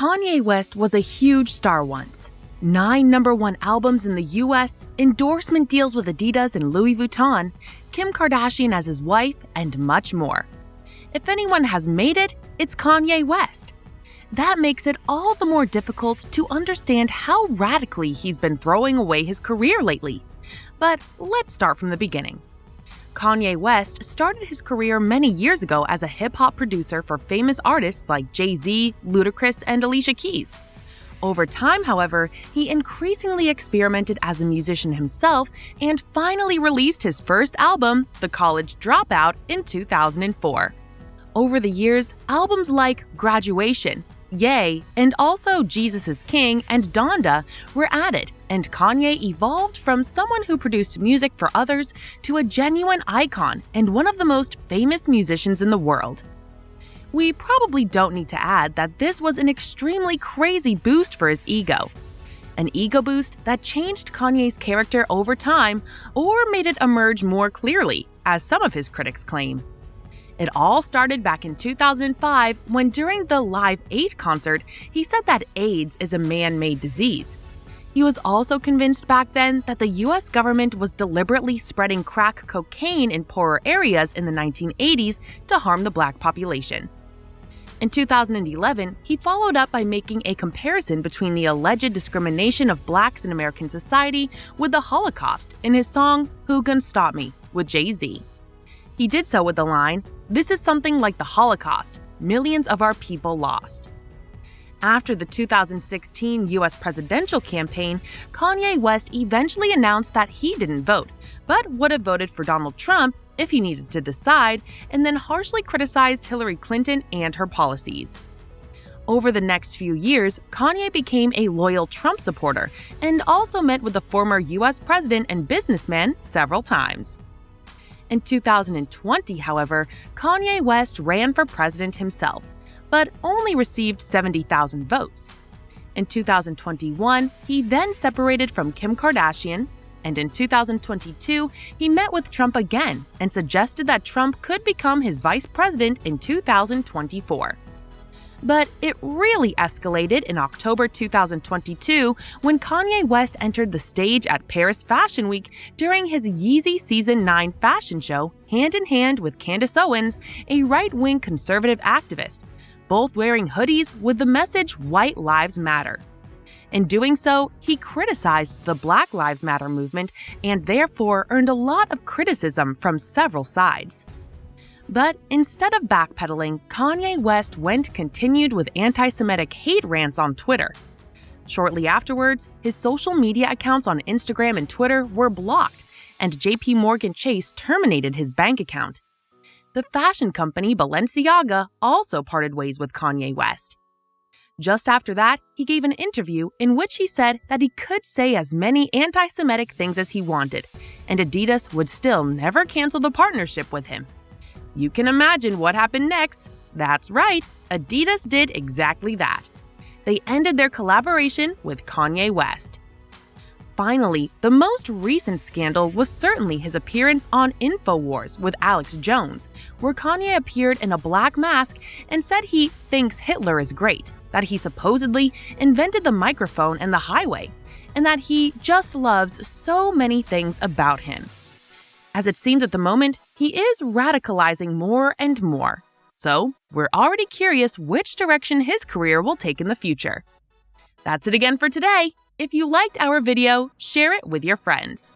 Kanye West was a huge star once. 9 #1 albums in the US, endorsement deals with Adidas and Louis Vuitton, Kim Kardashian as his wife, and much more. If anyone has made it, it's Kanye West. That makes it all the more difficult to understand how radically he's been throwing away his career lately. But let's start from the beginning. Kanye West started his career many years ago as a hip-hop producer for famous artists like Jay-Z, Ludacris, and Alicia Keys. Over time, however, he increasingly experimented as a musician himself and finally released his first album, The College Dropout, in 2004. Over the years, albums like Graduation, Yay, and also Jesus is King and Donda were added, and Kanye evolved from someone who produced music for others to a genuine icon and one of the most famous musicians in the world. We probably don't need to add that this was an extremely crazy boost for his ego. An ego boost that changed Kanye's character over time or made it emerge more clearly, as some of his critics claim. It all started back in 2005 when during the Live 8 concert, he said that AIDS is a man-made disease. He was also convinced back then that the US government was deliberately spreading crack cocaine in poorer areas in the 1980s to harm the black population. In 2011, he followed up by making a comparison between the alleged discrimination of blacks in American society with the Holocaust in his song Who Gon' Stop Me with Jay-Z. He did so with the line, "This is something like the Holocaust, millions of our people lost." After the 2016 US presidential campaign, Kanye West eventually announced that he didn't vote, but would have voted for Donald Trump if he needed to decide, and then harshly criticized Hillary Clinton and her policies. Over the next few years, Kanye became a loyal Trump supporter and also met with the former US president and businessman several times. In 2020, however, Kanye West ran for president himself, but only received 70,000 votes. In 2021, he then separated from Kim Kardashian, and in 2022, he met with Trump again and suggested that Trump could become his vice president in 2024. But it really escalated in October 2022 when Kanye West entered the stage at Paris Fashion Week during his Yeezy Season 9 fashion show, hand in hand with Candace Owens, a right-wing conservative activist, both wearing hoodies with the message White Lives Matter. In doing so, he criticized the Black Lives Matter movement and therefore earned a lot of criticism from several sides. But instead of backpedaling, Kanye West continued with anti-Semitic hate rants on Twitter. Shortly afterwards, his social media accounts on Instagram and Twitter were blocked, and JP Morgan Chase terminated his bank account. The fashion company Balenciaga also parted ways with Kanye West. Just after that, he gave an interview in which he said that he could say as many anti-Semitic things as he wanted, and Adidas would still never cancel the partnership with him. You can imagine what happened next. That's right, Adidas did exactly that. They ended their collaboration with Kanye West. Finally, the most recent scandal was certainly his appearance on InfoWars with Alex Jones, where Kanye appeared in a black mask and said he thinks Hitler is great, that he supposedly invented the microphone and the highway, and that he just loves so many things about him. As it seems at the moment, he is radicalizing more and more. So, we're already curious which direction his career will take in the future. That's it again for today. If you liked our video, share it with your friends.